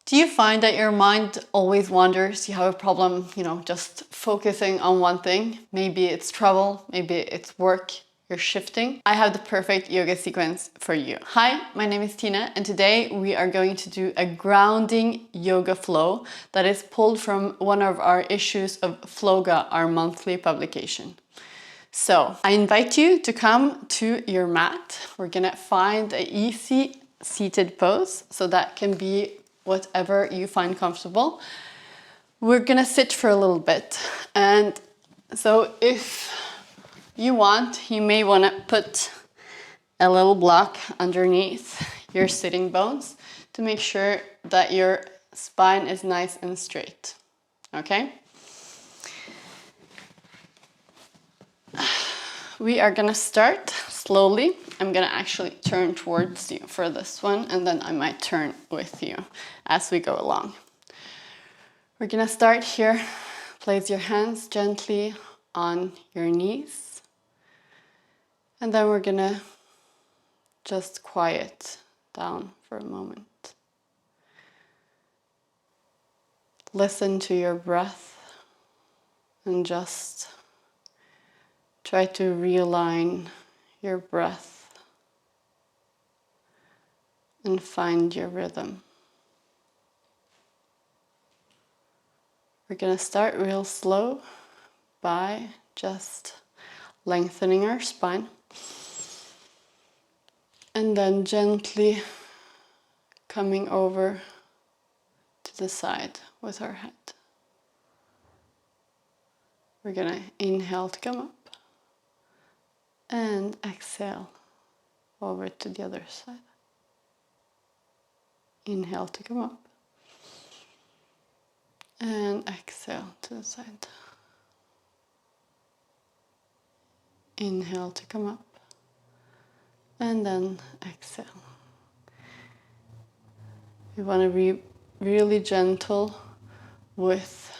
Do you find that your mind always wanders? You have a problem, just focusing on one thing? Maybe it's travel, maybe it's work, you're shifting. I have the perfect yoga sequence for you. Hi, my name is Tina, and today we are going to do a grounding yoga flow that is pulled from one of our issues of Floga, our monthly publication. So I invite you to come to your mat. We're gonna find an easy seated pose, so that can be whatever you find comfortable. We're gonna sit for a little bit, and so if you want, you may want to put a little block underneath your sitting bones to make sure that your spine is nice and straight. Okay? We are gonna start slowly. I'm gonna actually turn towards you for this one, and then I might turn with you as we go along. We're gonna start here. Place your hands gently on your knees. And then we're gonna just quiet down for a moment. Listen to your breath and just try to realign your breath and find your rhythm. We're gonna start real slow by just lengthening our spine and then gently coming over to the side with our head. We're gonna inhale to come up and exhale over to the other side. Inhale to come up and exhale to the side. Inhale to come up and then exhale. We want to be really gentle with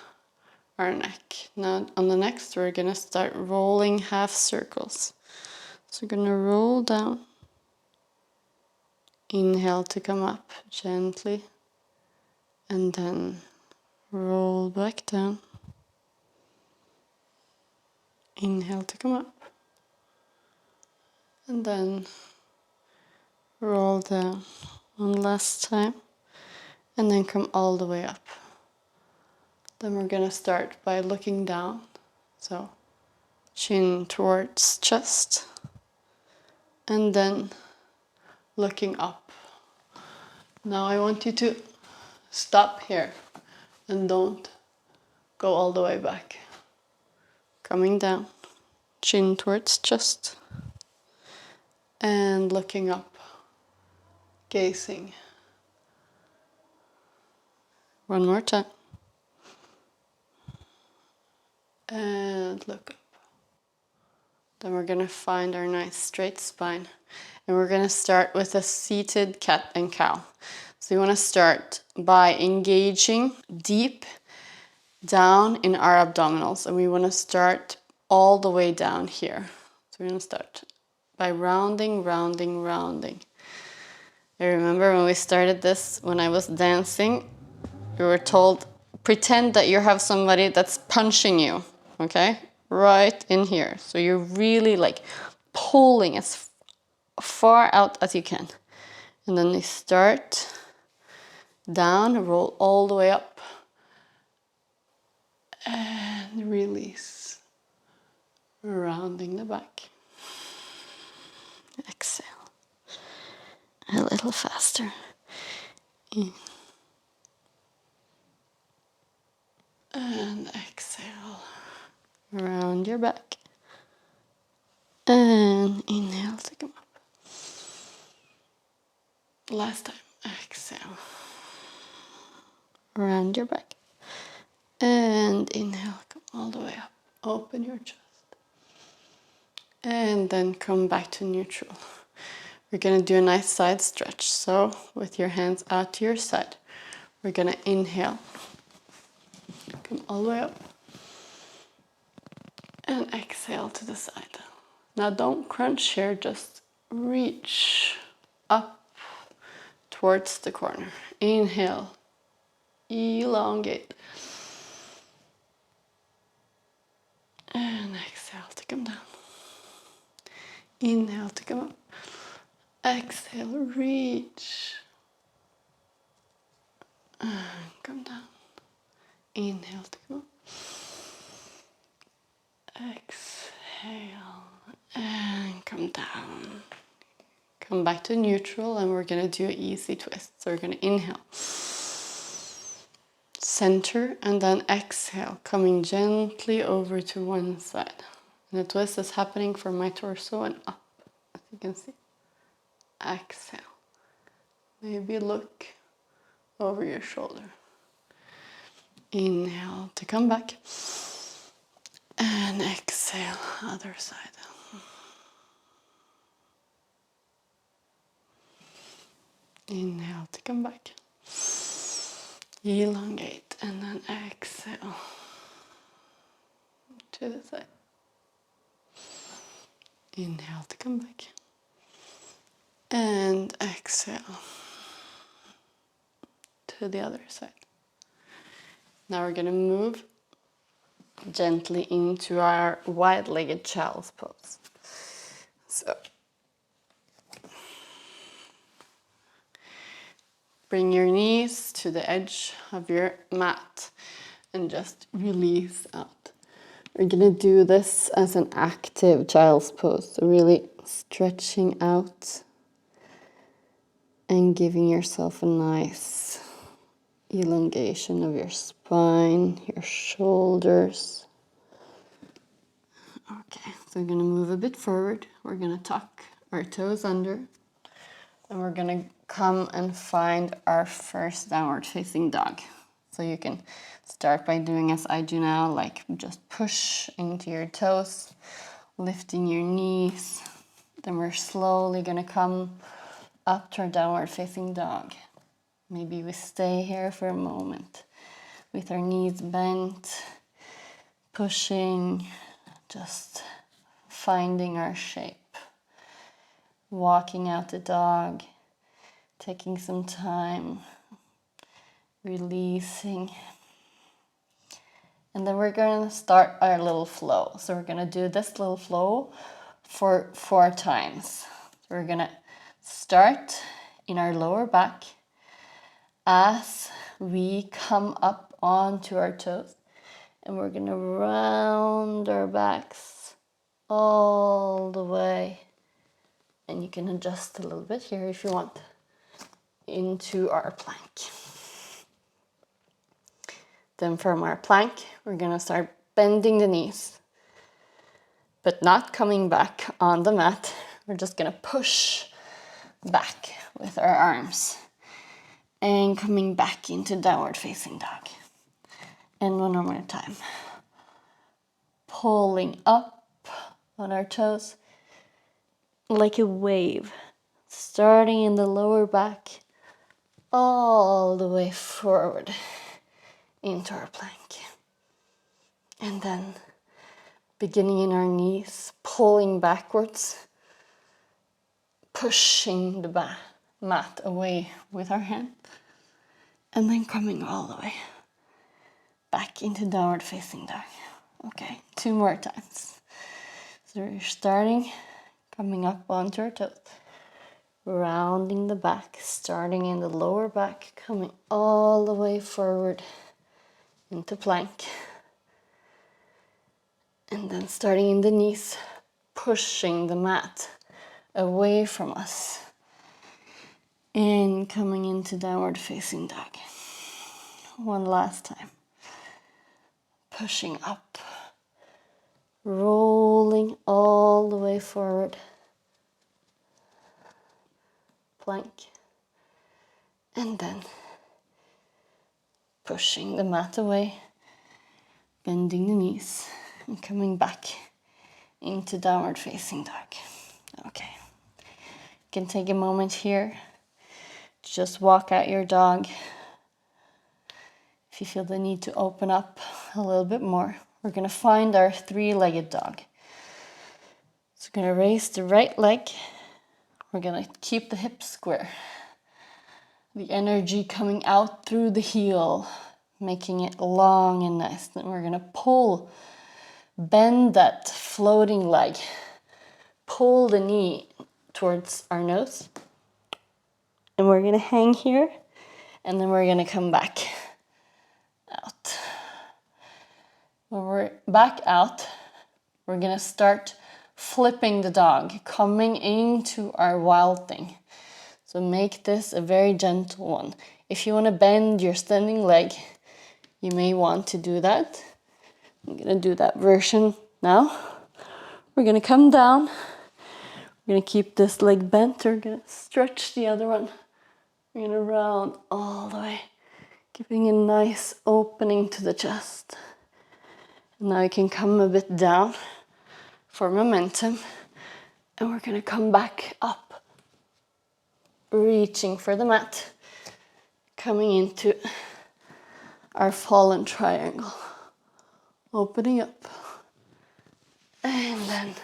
our neck. Now on the next, we're going to start rolling half circles. So we're going to roll down. Inhale to come up gently, and then roll back down. Inhale to come up, and then roll down one last time, and then come all the way up. Then we're gonna start by looking down, so chin towards chest, and then looking up. Now I want you to stop here and don't go all the way back. Coming down, chin towards chest, and looking up, gazing. One more time. And look up. Then we're gonna find our nice straight spine. And we're gonna start with a seated cat and cow. So you wanna start by engaging deep down in our abdominals. And we wanna start all the way down here. So we're gonna start by rounding, rounding, rounding. I remember when we started this, when I was dancing, we were told, pretend that you have somebody that's punching you, okay? Right in here. So you're really like pulling as far out as you can. And then you start down, roll all the way up, and release, rounding the back. Exhale. A little faster. In. And exhale. Round your back. And inhale to come up. Last time. Exhale. Round your back. And inhale, come all the way up. Open your chest. And then come back to neutral. We're gonna do a nice side stretch. So with your hands out to your side, we're gonna inhale. Come all the way up. And exhale to the side. Now don't crunch here, just reach up towards the corner. Inhale elongate. And exhale to come down. Inhale to come up. Exhale, reach. And come down. Inhale to come up. Exhale and come down. Come back to neutral and we're going to do an easy twist. So we're going to inhale. Center and then exhale, coming gently over to one side. And the twist is happening from my torso and up, as you can see. Exhale. Maybe look over your shoulder. Inhale to come back. And exhale, other side. Inhale to come back. Elongate and then exhale to the side. Inhale to come back. And exhale to the other side. Now we're going to move gently into our wide-legged child's pose. So bring your knees to the edge of your mat and just release out. We're going to do this as an active child's pose, so really stretching out and giving yourself a nice elongation of your spine, your shoulders. Okay, so we're going to move a bit forward. We're going to tuck our toes under. And we're going to come and find our first downward facing dog. So you can start by doing as I do now, like just push into your toes, lifting your knees. Then we're slowly going to come up to our downward facing dog. Maybe we stay here for a moment with our knees bent, pushing, just finding our shape. Walking out the dog, taking some time, releasing. And then we're going to start our little flow. So we're going to do this little flow for 4 times. So we're going to start in our lower back as we come up onto our toes. And we're going to round our backs all the way. And you can adjust a little bit here if you want, into our plank. Then from our plank, we're going to start bending the knees, but not coming back on the mat. We're just going to push back with our arms and coming back into downward facing dog. And one more time. Pulling up on our toes like a wave, starting in the lower back, all the way forward into our plank. And then beginning in our knees, pulling backwards, pushing the mat away with our hand, and then coming all the way back into downward facing dog. Okay, 2 more times. So we're starting, coming up onto our toes, rounding the back, starting in the lower back, coming all the way forward into plank. And then starting in the knees, pushing the mat away from us. And coming into downward facing dog. One last time. Pushing up, rolling all the way forward. Plank. And then pushing the mat away, bending the knees, and coming back into downward facing dog. Okay. You can take a moment here to just walk out your dog. If you feel the need to open up a little bit more, we're going to find our 3-legged dog. So we're going to raise the right leg. We're going to keep the hips square. The energy coming out through the heel, making it long and nice. Then we're gonna pull, bend that floating leg, pull the knee towards our nose, and we're gonna hang here, and then we're gonna come back out. When we're back out, we're gonna start flipping the dog, coming into our wild thing. So make this a very gentle one. If you want to bend your standing leg, you may want to do that. I'm gonna do that version now. We're gonna come down. We're gonna keep this leg bent. We're gonna stretch the other one. We're gonna round all the way, giving a nice opening to the chest. And now you can come a bit down for momentum. And we're gonna come back up, reaching for the mat, coming into our fallen triangle, opening up, and then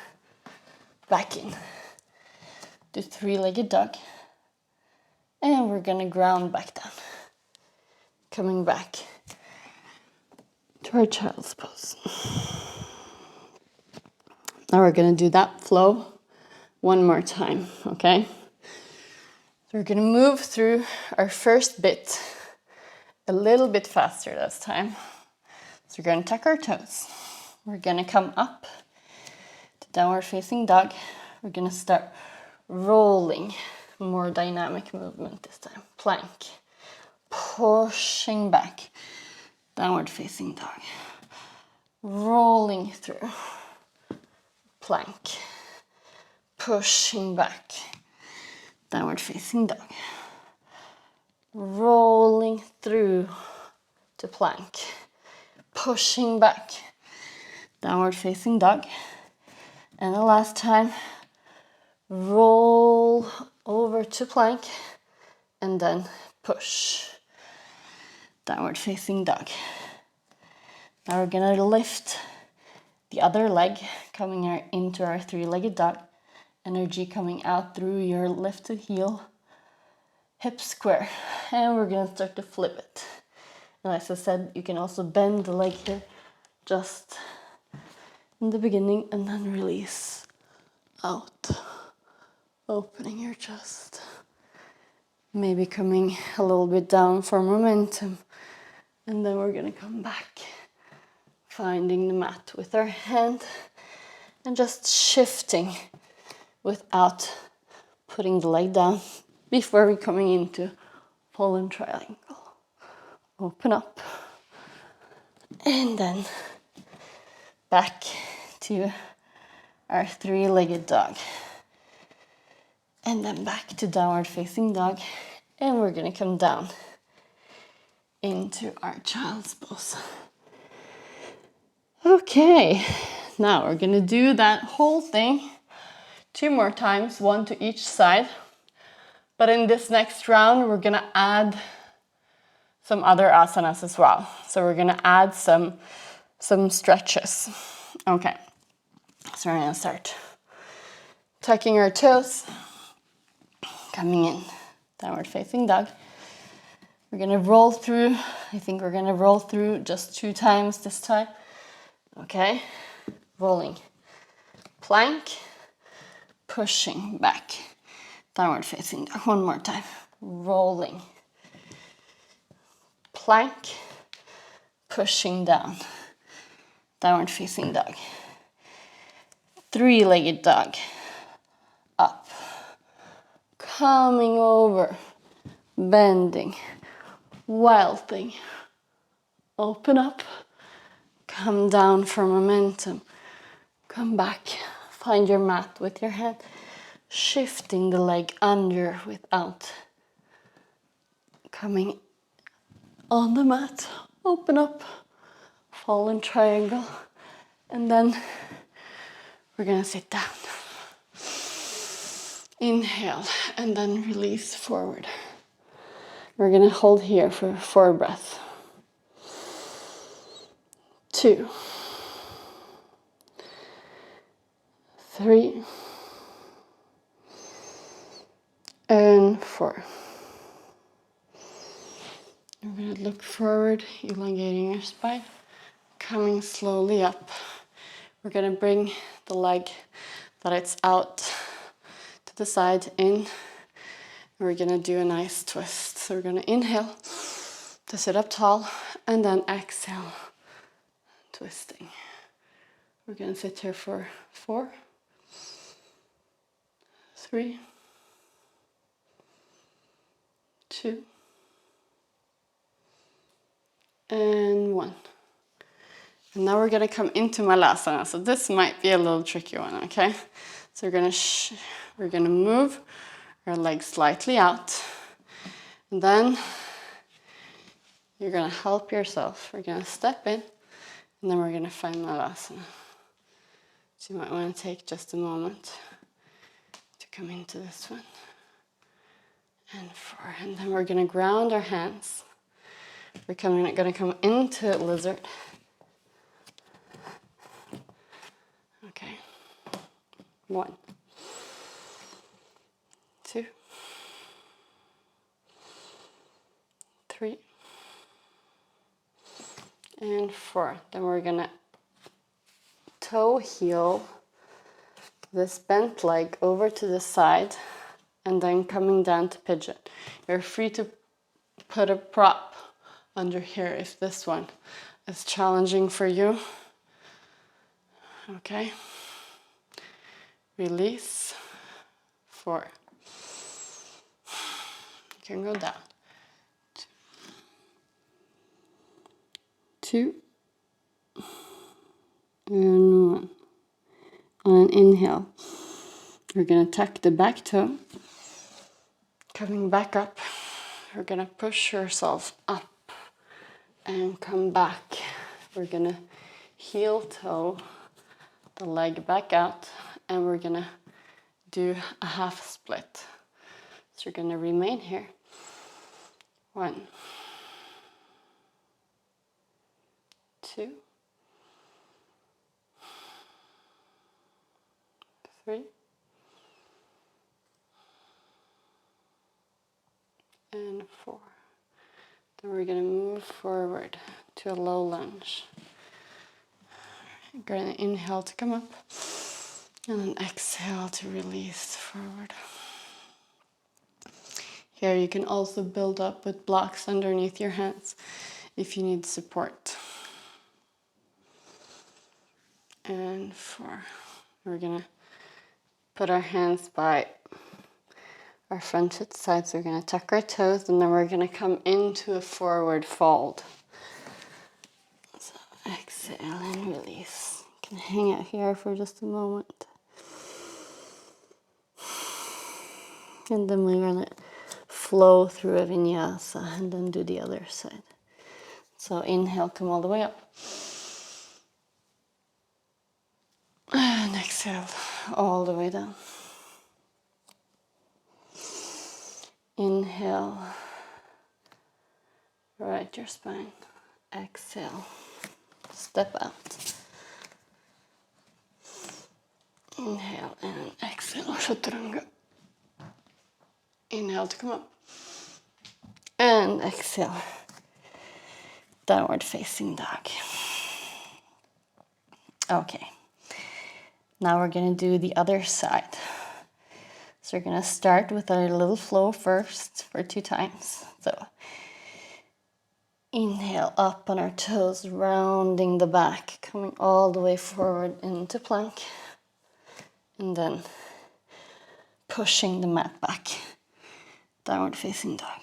back in to three-legged dog. And we're gonna ground back down, coming back to our child's pose. Now we're gonna do that flow one more time, okay? So we're gonna move through our first bit a little bit faster this time. So we're gonna tuck our toes. We're gonna come up to downward facing dog. We're gonna start rolling, more dynamic movement this time. Plank, pushing back, downward facing dog. Rolling through, plank, pushing back, downward facing dog. Rolling through to plank, pushing back, downward facing dog. And the last time, roll over to plank and then push, downward facing dog. Now we're gonna lift the other leg, coming into our three-legged dog. Energy coming out through your lifted heel, hip square, and we're gonna start to flip it. And as I said, you can also bend the leg here just in the beginning and then release out, opening your chest. Maybe coming a little bit down for momentum, and then we're gonna come back, finding the mat with our hand and just shifting without putting the leg down before we're coming into fallen triangle. Open up. And then back to our three-legged dog. And then back to downward facing dog. And we're gonna come down into our child's pose. Okay, now we're gonna do that whole thing 2 more times, 1 to each side. But in this next round, we're gonna add some other asanas as well. So we're gonna add some stretches. Okay, so we're gonna start tucking our toes, coming in, downward facing dog. We're gonna roll through. I think we're gonna roll through just 2 times this time. Okay, rolling, plank, pushing back, downward facing dog. 1 more time, rolling, plank, pushing down, downward facing dog. Three-legged dog, up, coming over, bending, wild thing, open up, come down for momentum, come back, find your mat with your hand, shifting the leg under without coming on the mat, open up, fallen triangle, and then we're gonna sit down. Inhale, and then release forward. We're gonna hold here for 4 breaths. 2, 3, and 4. You're going to look forward, elongating your spine, coming slowly up. We're going to bring the leg that it's out to the side in. We're going to do a nice twist. So we're going to inhale to sit up tall and then exhale, twisting. We're going to sit here for 4, 3, 2, and 1. And now we're going to come into Malasana. So this might be a little tricky one, okay? So we're going to move our legs slightly out. And then you're going to help yourself. We're going to step in, and then we're going to find Malasana. So you might want to take just a moment to come into this one. And 4. And then we're going to ground our hands. We're going to come into lizard. Okay. 1, 2, 3, and 4. Then we're going to toe heel this bent leg over to the side and then coming down to pigeon. You're free to put a prop under here if this one is challenging for you. Okay. Release. 4. You can go down. 2. And 1. On an inhale, we're going to tuck the back toe. Coming back up, we're going to push yourself up and come back. We're going to heel toe the leg back out, and we're going to do a half split. So you're going to remain here. 1, 2, 3, and 4. Then we're going to move forward to a low lunge. You're going to inhale to come up, and then exhale to release forward. Here you can also build up with blocks underneath your hands if you need support. And 4. We're going to put our hands by our front foot side. So we're going to tuck our toes, and then we're going to come into a forward fold. So exhale and release. You can hang out here for just a moment. And then we're going to flow through a vinyasa and then do the other side. So inhale, come all the way up. And exhale all the way down. Inhale, right your spine. Exhale, step out. Inhale and exhale, chaturanga. Inhale to come up. And exhale, downward facing dog. Okay, now we're going to do the other side. So we're going to start with our little flow first for 2 times. So inhale up on our toes, rounding the back, coming all the way forward into plank. And then pushing the mat back, downward facing dog.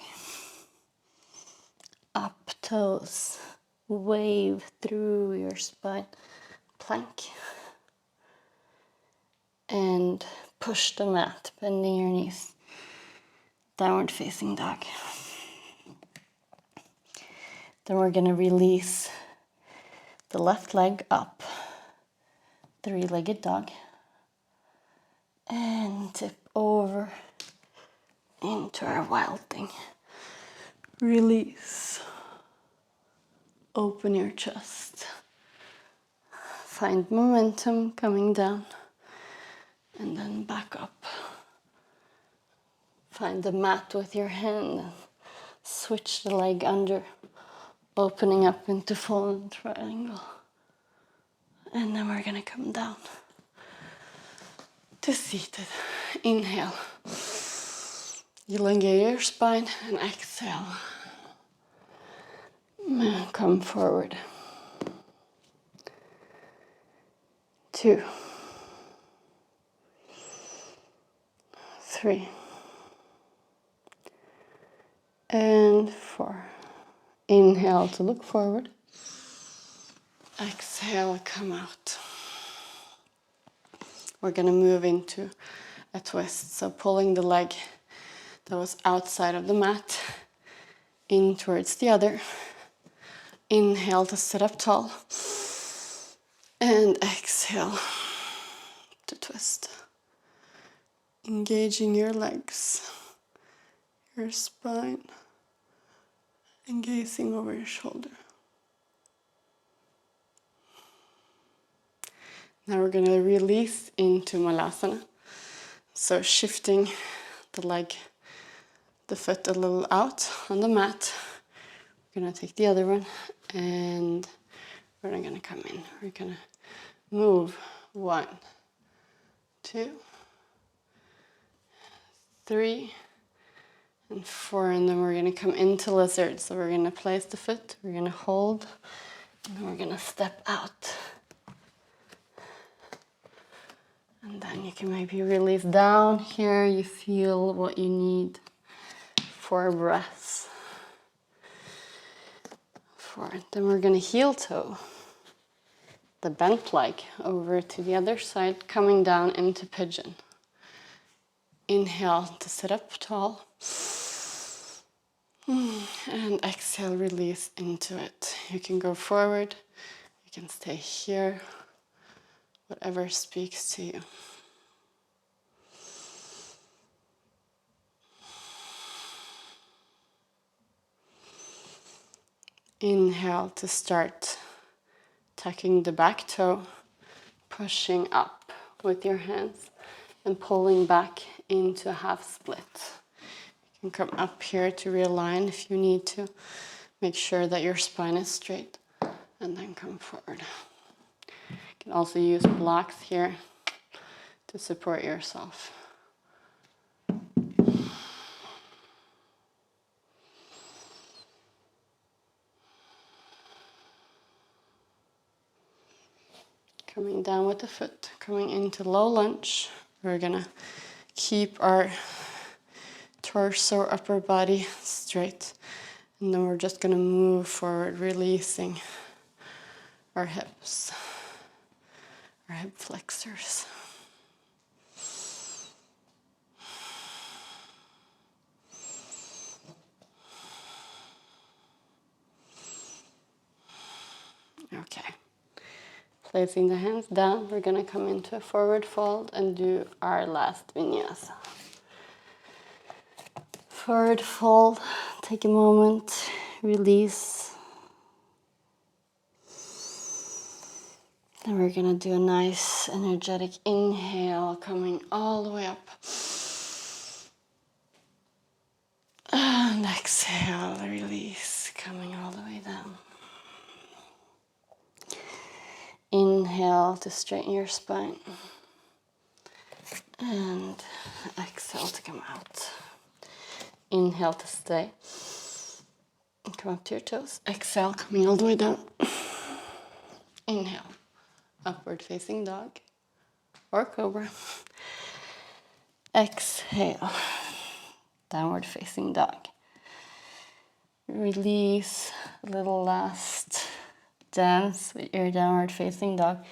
Up toes, wave through your spine, plank. And push the mat, bending your knees, downward facing dog. Then we're going to release the left leg up, 3-legged dog, and tip over into our wild thing. Release. Open your chest. Find momentum coming down. And then back up. Find the mat with your hand and switch the leg under, opening up into fallen triangle. And then we're gonna come down to seated. Inhale. Elongate your spine and exhale. And come forward. 2, 3, and 4. Inhale to look forward. Exhale, come out. We're going to move into a twist. So pulling the leg that was outside of the mat in towards the other. Inhale to sit up tall. And exhale to twist. Engaging your legs, your spine, and gazing over your shoulder. Now we're going to release into Malasana. So shifting the leg, the foot a little out on the mat. We're going to take the other one and we're not going to come in. We're going to move 1, 2, 3, and 4, and then we're going to come into lizard. So we're going to place the foot, we're going to hold, and then we're going to step out. And then you can maybe release down. Here you feel what you need. 4 breaths. 4. Then we're going to heel toe the bent leg over to the other side, coming down into pigeon. Inhale to sit up tall. And exhale, release into it. You can go forward. You can stay here. Whatever speaks to you. Inhale to start tucking the back toe, pushing up with your hands and pulling back into a half split. You can come up here to realign if you need to. Make sure that your spine is straight and then come forward. You can also use blocks here to support yourself. Coming down with the foot, coming into low lunge. We're gonna keep our torso, upper body straight. And then we're just gonna move forward, releasing our hips, our hip flexors. Okay. Placing the hands down, we're going to come into a forward fold and do our last vinyasa. Forward fold, take a moment, release. Then we're going to do a nice energetic inhale, coming all the way up. And exhale, release, coming all the way down. Inhale to straighten your spine. And exhale to come out. Inhale to stay. And come up to your toes. Exhale, coming all the way down. Inhale, upward facing dog or cobra. Exhale, downward facing dog. Release a little last dance with your downward facing dog,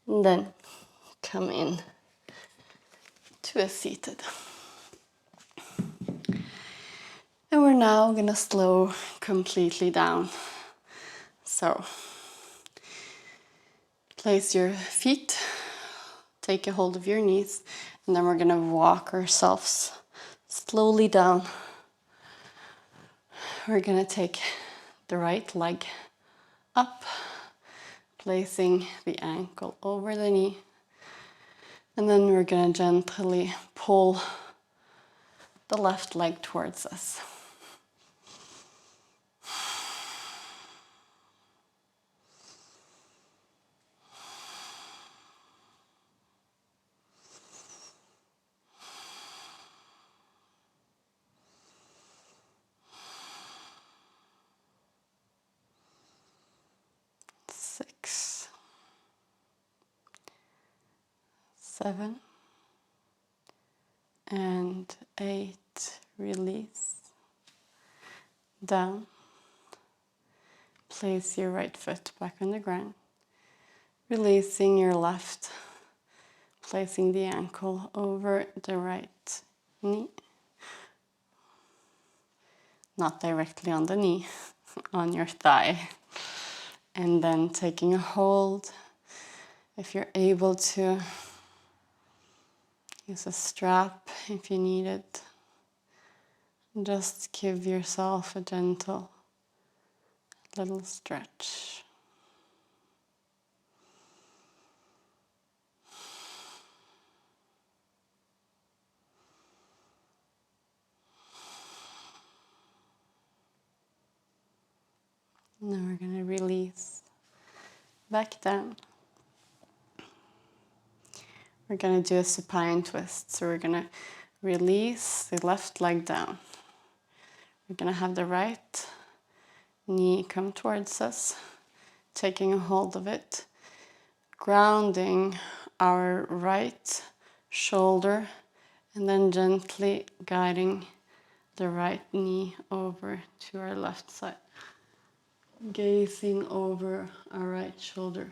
and then come in to a seated. And we're now gonna slow completely down. So place your feet, take a hold of your knees, and then we're gonna walk ourselves slowly down. We're gonna take the right leg up, placing the ankle over the knee. And then we're going to gently pull the left leg towards us. 7 and 8. Release. Down. Place your right foot back on the ground. Releasing your left. Placing the ankle over the right knee. Not directly on the knee, on your thigh. And then taking a hold. If you're able to, use a strap if you need it. Just give yourself a gentle little stretch. Now we're going to release back down. We're going to do a supine twist. So we're going to release the left leg down. We're going to have the right knee come towards us, taking a hold of it, grounding our right shoulder, and then gently guiding the right knee over to our left side, gazing over our right shoulder.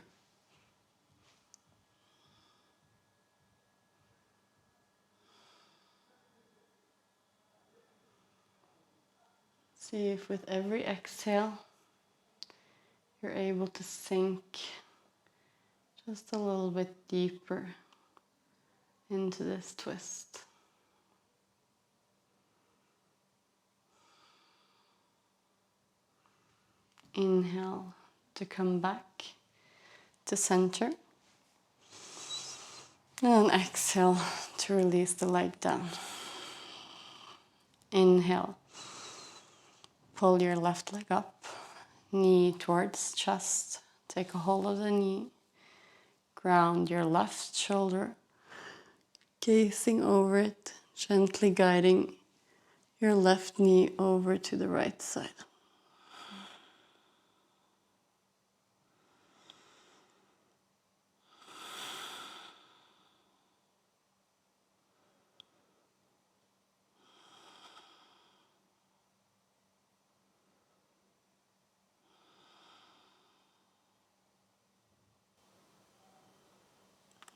See if with every exhale you're able to sink just a little bit deeper into this twist. Inhale to come back to center. And exhale to release the leg down. Inhale. Pull your left leg up, knee towards chest. Take a hold of the knee. Ground your left shoulder, gazing over it, gently guiding your left knee over to the right side.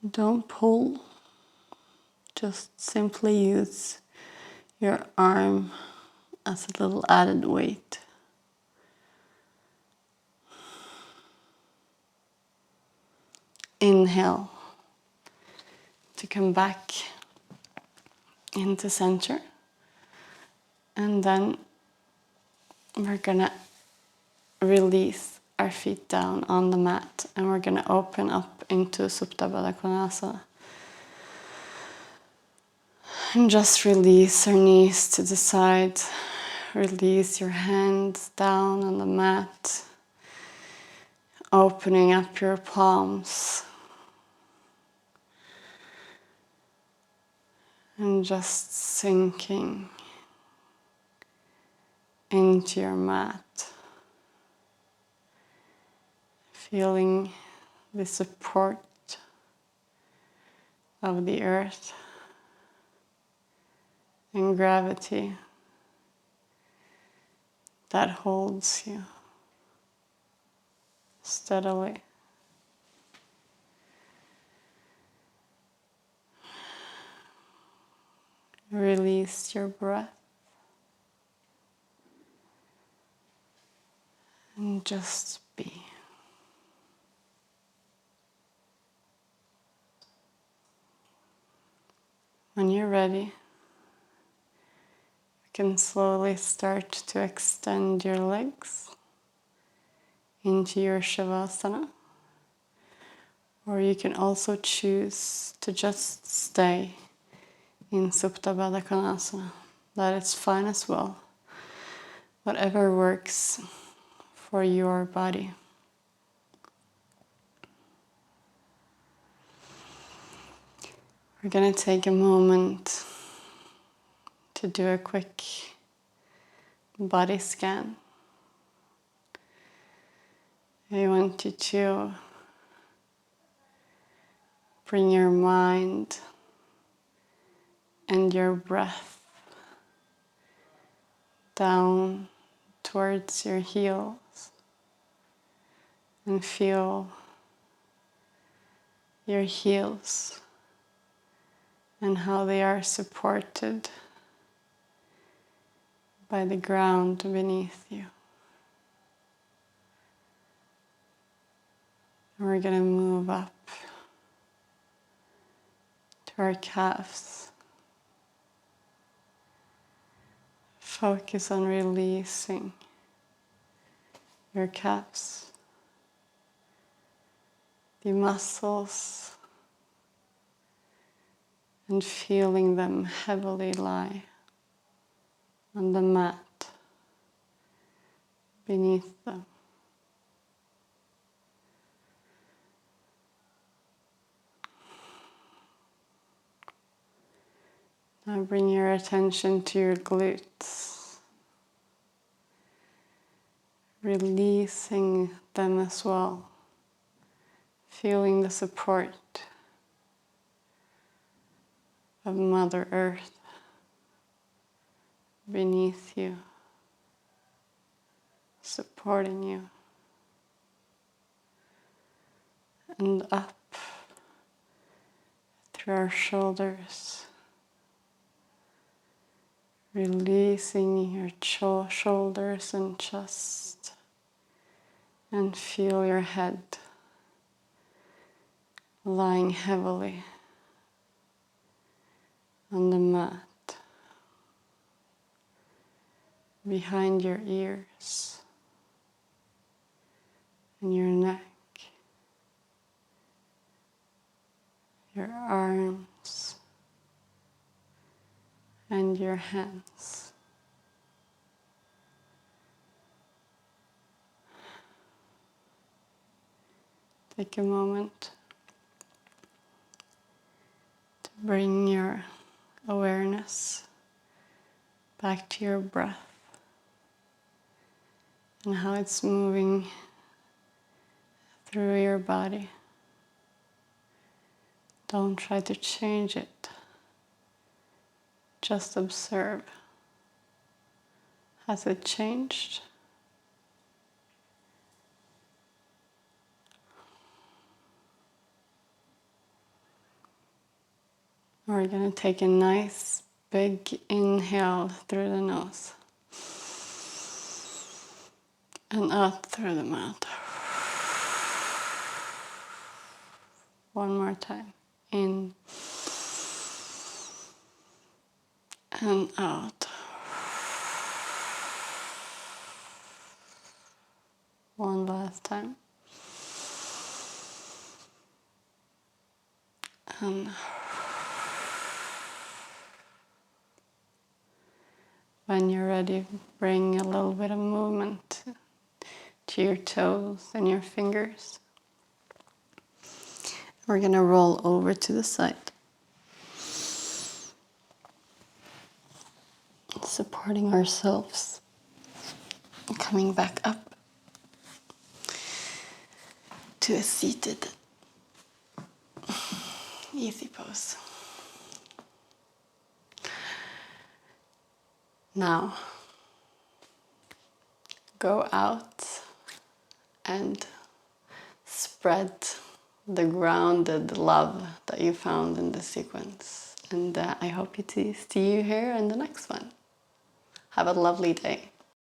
Don't pull, just simply use your arm as a little added weight. Inhale to come back into center, and then we're gonna release our feet down on the mat, and we're gonna open up into Supta Baddha Konasana. And just release our knees to the side. Release your hands down on the mat. Opening up your palms. And just sinking into your mat. Feeling the support of the earth and gravity that holds you steadily. Release your breath and just be. When you're ready, you can slowly start to extend your legs into your Shavasana, or you can also choose to just stay in Supta Baddha Konasana. That is fine as well. Whatever works for your body. We're going to take a moment to do a quick body scan. I want you to bring your mind and your breath down towards your heels and feel your heels and how they are supported by the ground beneath you. And we're going to move up to our calves. Focus on releasing your calves, the muscles, and feeling them heavily lie on the mat beneath them. Now bring your attention to your glutes, releasing them as well, feeling the support of Mother Earth beneath you, supporting you, and up through our shoulders, releasing your shoulders and chest, and feel your head lying heavily on the mat behind your ears and your neck, your arms and your hands. Take a moment to bring your awareness back to your breath and how it's moving through your body. Don't try to change it. Just observe. Has it changed? We're going to take a nice big inhale through the nose and out through the mouth. One more time. In and out. One last time. And when you're ready, bring a little bit of movement to your toes and your fingers. We're going to roll over to the side, supporting ourselves, coming back up to a seated easy pose. Now, go out and spread the grounded love that you found in this sequence. And I hope to see you here in the next one. Have a lovely day.